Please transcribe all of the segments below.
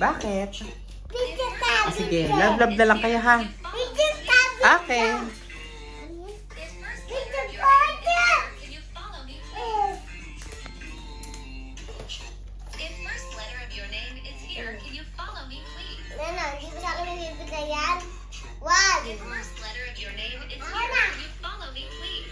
Bakit? Sige, love na lang kayo ha. Okay. Nana, hindi mo sa akin nabibigay yan? Wag! The first letter of your name is here. Can you follow me, please?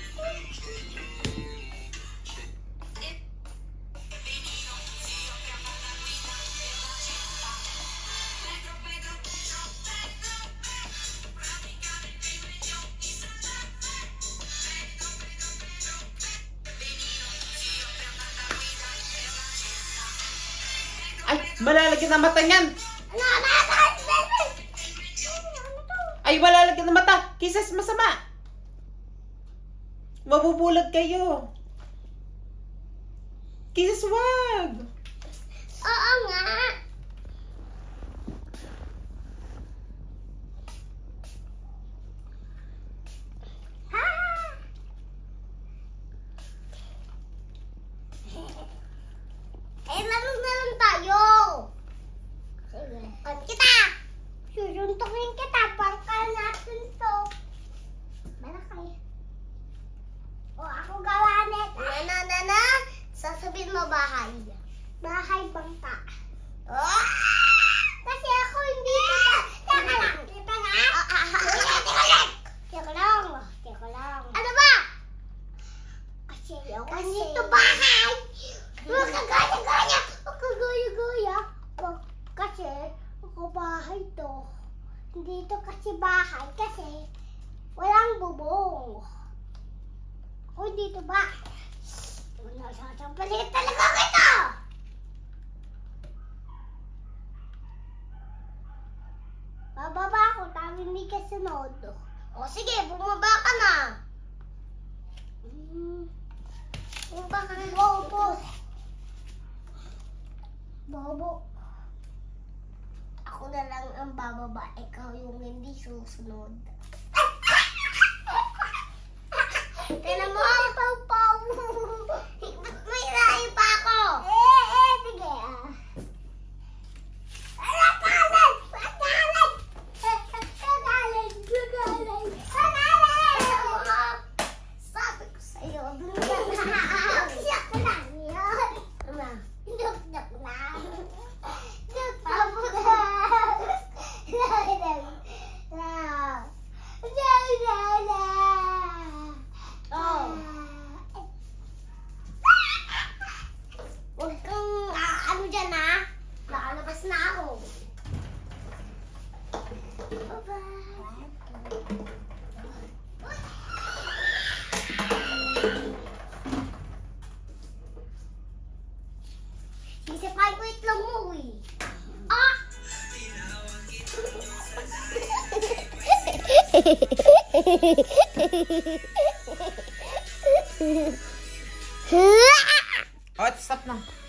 Ay, malalagyan ng mata niyan. Ay, malalagyan ng mata. Kisses, masama. Mabubulag kayo. Kisses, wag. Oo nga. Laro-laro tayo. Sige. Kita. Susuntukin kita. Bangka natin to. Malakay. O, ako gawa nito. Nana. Sasabihin mo bahay. Bahay bangka. Oh! Kasi ako hindi kita. Teka lang. Teka lang. Ano ba? Kasi dito bahay. Huwag kagaya-gaya. Huwag kagaya-gaya. Kasi ako bahay to. Dito kasi bahay kasi walang bubong. Ako dito ba? Nasasampalit talaga kita! Bababa ako, tawag hindi ka sunod. O sige, bumaba ka na. Bumaba ka na. Bobo. Ako na lang ang bababa, ikaw yung hindi susunod. Tignan mo ang pau-pau. May lahi pa ako. Sige Sabi ko sa'yo, siyak lang yan. Duk-duk lang. Huwag kang ano dyan ha. Nakalabas na ako. Bye-bye. Sisipain ko itlog mo eh. Ah! Oh, stop na.